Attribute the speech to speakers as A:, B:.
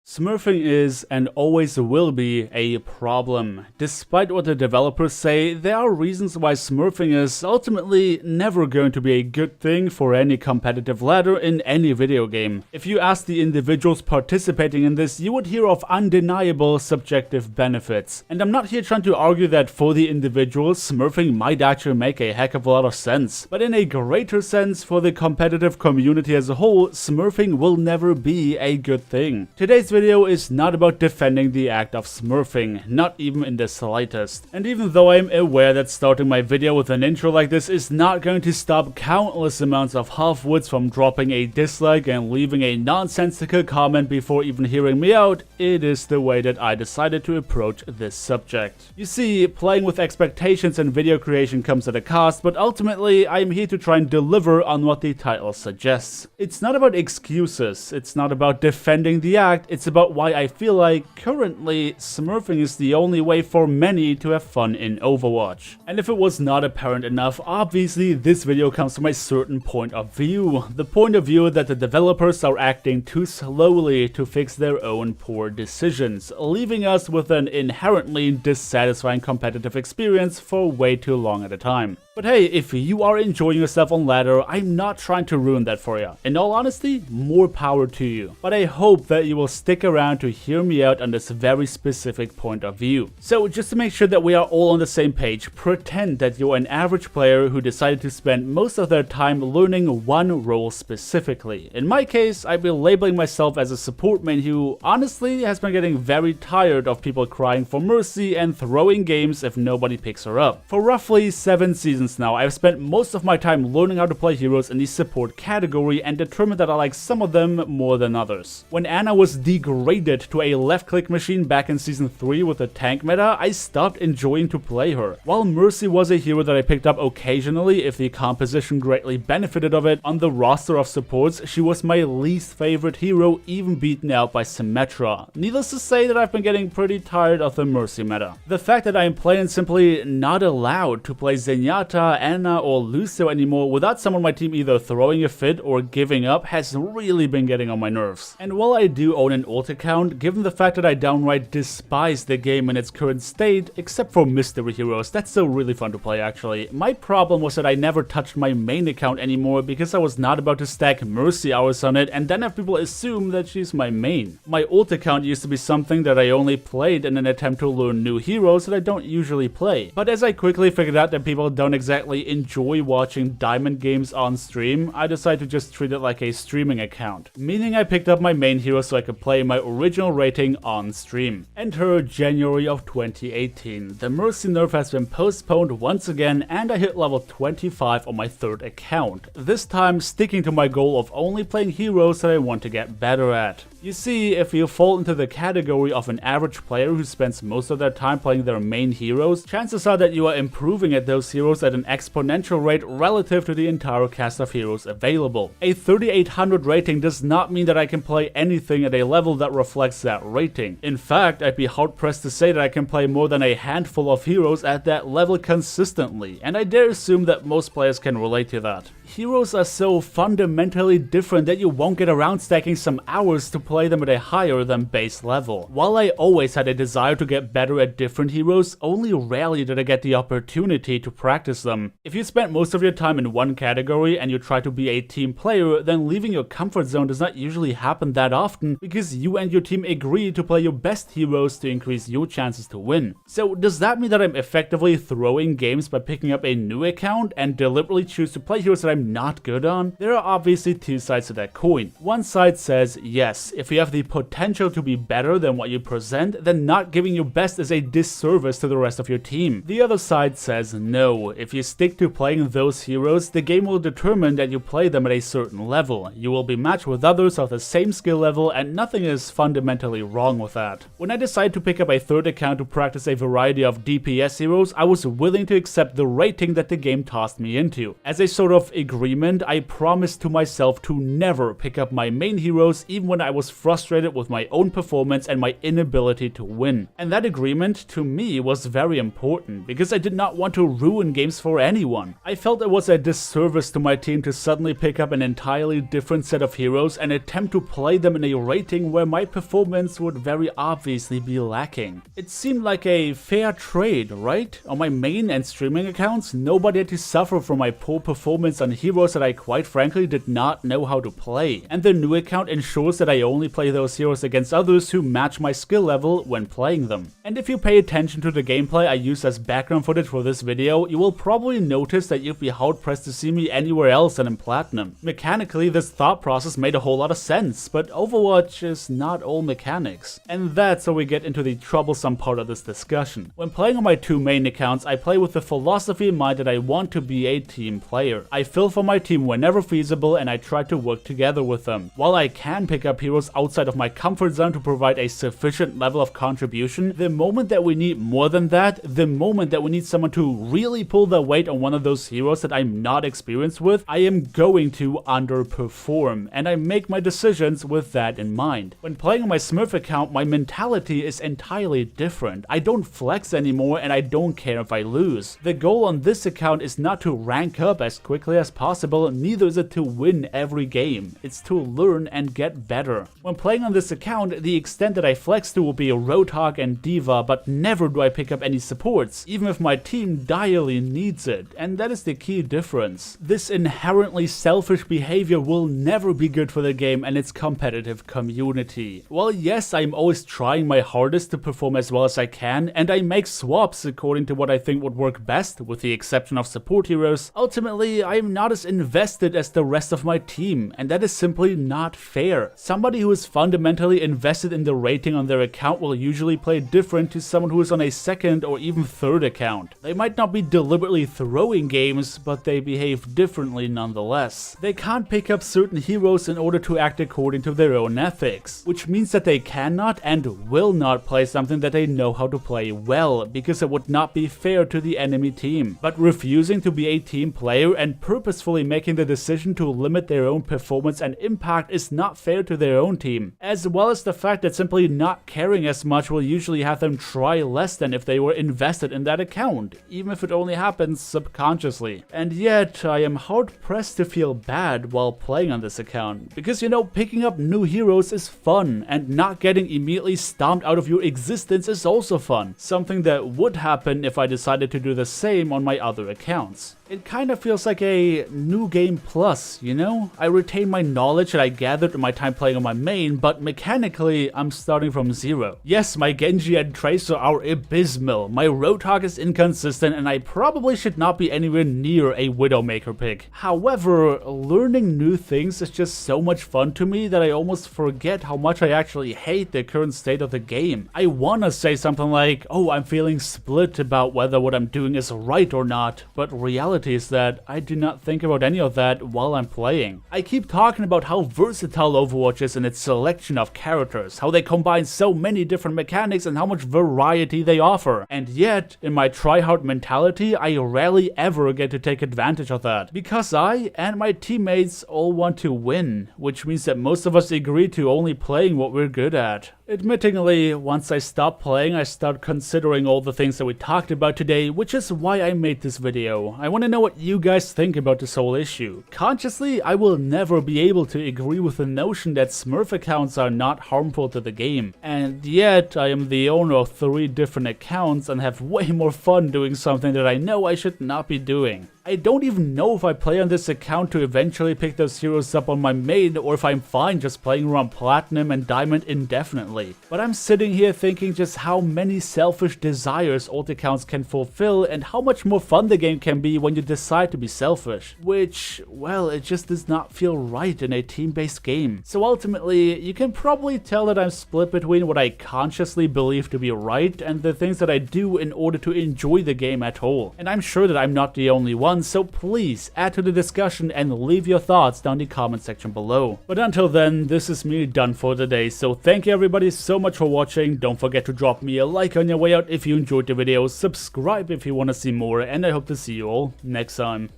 A: Smurfing is, and always will be, a problem. Despite what the developers say, there are reasons why smurfing is ultimately never going to be a good thing for any competitive ladder in any video game. If you ask the individuals participating in this, you would hear of undeniable subjective benefits. And I'm not here trying to argue that for the individuals, smurfing might actually make a heck of a lot of sense. But in a greater sense, for the competitive community as a whole, smurfing will never be a good thing. Today's video is not about defending the act of smurfing, not even in the slightest. And even though I'm aware that starting my video with an intro like this is not going to stop countless amounts of half-wits from dropping a dislike and leaving a nonsensical comment before even hearing me out, it is the way that I decided to approach this subject. You see, playing with expectations and video creation comes at a cost, but ultimately I'm here to try and deliver on what the title suggests. It's not about excuses, it's not about defending the act, it's about why I feel like, currently, smurfing is the only way for many to have fun in Overwatch. And if it was not apparent enough, obviously this video comes from a certain point of view. The point of view that the developers are acting too slowly to fix their own poor decisions, leaving us with an inherently dissatisfying competitive experience for way too long at a time. But hey, if you are enjoying yourself on ladder, I'm not trying to ruin that for you. In all honesty, more power to you. But I hope that you will stick around to hear me out on this very specific point of view. So just to make sure that we are all on the same page, pretend that you're an average player who decided to spend most of their time learning one role specifically. In my case, I've been labeling myself as a support main who honestly has been getting very tired of people crying for mercy and throwing games if nobody picks her up. For roughly 7 seasons now, I've spent most of my time learning how to play heroes in the support category and determined that I like some of them more than others. When Anna was degraded to a left-click machine back in season 3 with the tank meta, I stopped enjoying to play her. While Mercy was a hero that I picked up occasionally if the composition greatly benefited of it, on the roster of supports, she was my least favorite hero, even beaten out by Symmetra. Needless to say that I've been getting pretty tired of the Mercy meta. The fact that I am plain and simply not allowed to play Zenyatta, Anna, or Lucio anymore without someone on my team either throwing a fit or giving up has really been getting on my nerves. And while I do own an ult account, given the fact that I downright despise the game in its current state, except for mystery heroes, that's still really fun to play actually, my problem was that I never touched my main account anymore because I was not about to stack Mercy hours on it and then have people assume that she's my main. My ult account used to be something that I only played in an attempt to learn new heroes that I don't usually play. But as I quickly figured out that people don't exactly enjoy watching diamond games on stream, I decided to just treat it like a streaming account. Meaning I picked up my main hero so I could play my original rating on stream. Enter January of 2018. The Mercy nerf has been postponed once again and I hit level 25 on my third account. This time sticking to my goal of only playing heroes that I want to get better at. You see, if you fall into the category of an average player who spends most of their time playing their main heroes, chances are that you are improving at those heroes at an exponential rate relative to the entire cast of heroes available. A 3800 rating does not mean that I can play anything at a level that reflects that rating. In fact, I'd be hard pressed to say that I can play more than a handful of heroes at that level consistently, and I dare assume that most players can relate to that. Heroes are so fundamentally different that you won't get around stacking some hours to play them at a higher than base level. While I always had a desire to get better at different heroes, only rarely did I get the opportunity to practice them. If you spent most of your time in one category and you try to be a team player, then leaving your comfort zone does not usually happen that often because you and your team agree to play your best heroes to increase your chances to win. So does that mean that I'm effectively throwing games by picking up a new account and deliberately choose to play heroes that I'm not good on? There are obviously two sides to that coin. One side says, yes, if you have the potential to be better than what you present, then not giving your best is a disservice to the rest of your team. The other side says, no, if you stick to playing those heroes, the game will determine that you play them at a certain level. You will be matched with others of the same skill level and nothing is fundamentally wrong with that. When I decided to pick up a third account to practice a variety of DPS heroes, I was willing to accept the rating that the game tossed me into, as a sort of agreement, I promised to myself to never pick up my main heroes even when I was frustrated with my own performance and my inability to win. And that agreement, to me, was very important because I did not want to ruin games for anyone. I felt it was a disservice to my team to suddenly pick up an entirely different set of heroes and attempt to play them in a rating where my performance would very obviously be lacking. It seemed like a fair trade, right? On my main and streaming accounts, nobody had to suffer from my poor performance on heroes that I quite frankly did not know how to play. And the new account ensures that I only play those heroes against others who match my skill level when playing them. And if you pay attention to the gameplay I use as background footage for this video, you will probably notice that you'd be hard pressed to see me anywhere else than in Platinum. Mechanically, this thought process made a whole lot of sense, but Overwatch is not all mechanics. And that's where we get into the troublesome part of this discussion. When playing on my two main accounts, I play with the philosophy in mind that I want to be a team player. I fill for my team whenever feasible and I try to work together with them. While I can pick up heroes outside of my comfort zone to provide a sufficient level of contribution, the moment that we need more than that, the moment that we need someone to really pull their weight on one of those heroes that I'm not experienced with, I am going to underperform, and I make my decisions with that in mind. When playing on my Smurf account, my mentality is entirely different. I don't flex anymore and I don't care if I lose. The goal on this account is not to rank up as quickly as possible, neither is it to win every game. It's to learn and get better. When playing on this account, the extent that I flex to will be Roadhog and Diva, but never do I pick up any supports, even if my team direly needs it, and that is the key difference. This inherently selfish behavior will never be good for the game and its competitive community. While yes, I'm always trying my hardest to perform as well as I can, and I make swaps according to what I think would work best, with the exception of support heroes, ultimately I am not as invested as the rest of my team, and that is simply not fair. Somebody who is fundamentally invested in the rating on their account will usually play different to someone who is on a second or even third account. They might not be deliberately throwing games, but they behave differently nonetheless. They can't pick up certain heroes in order to act according to their own ethics, which means that they cannot and will not play something that they know how to play well, because it would not be fair to the enemy team. But refusing to be a team player and purposefully making the decision to limit their own performance and impact is not fair to their own team, as well as the fact that simply not caring as much will usually have them try less than if they were invested in that account, even if it only happens subconsciously. And yet, I am hard pressed to feel bad while playing on this account, because you know, picking up new heroes is fun, and not getting immediately stomped out of your existence is also fun, something that would happen if I decided to do the same on my other accounts. It kind of feels like a new game plus, you know? I retain my knowledge that I gathered in my time playing on my main, but mechanically, I'm starting from zero. Yes, my Genji and Tracer are abysmal, my Roadhog is inconsistent, and I probably should not be anywhere near a Widowmaker pick. However, learning new things is just so much fun to me that I almost forget how much I actually hate the current state of the game. I wanna say something like, oh, I'm feeling split about whether what I'm doing is right or not, but reality is that I do not think about any of that while I'm playing. I keep talking about how versatile Overwatch is in its selection of characters, how they combine so many different mechanics and how much variety they offer, and yet, in my tryhard mentality, I rarely ever get to take advantage of that, because I and my teammates all want to win, which means that most of us agree to only playing what we're good at. Admittingly, once I stop playing, I start considering all the things that we talked about today, which is why I made this video. I want to know what you guys think about this whole issue. Consciously, I will never be able to agree with the notion that Smurf accounts are not harmful to the game. And yet, I am the owner of 3 different accounts and have way more fun doing something that I know I should not be doing. I don't even know if I play on this account to eventually pick those heroes up on my main, or if I'm fine just playing around Platinum and Diamond indefinitely. But I'm sitting here thinking just how many selfish desires alt accounts can fulfill, and how much more fun the game can be when you decide to be selfish. Which, well, it just does not feel right in a team-based game. So ultimately, you can probably tell that I'm split between what I consciously believe to be right and the things that I do in order to enjoy the game at all. And I'm sure that I'm not the only one, so please add to the discussion and leave your thoughts down in the comment section below. But until then, this is me done for today, so thank you everybody so much for watching. Don't forget to drop me a like on your way out if you enjoyed the video, subscribe if you want to see more, and I hope to see you all next time.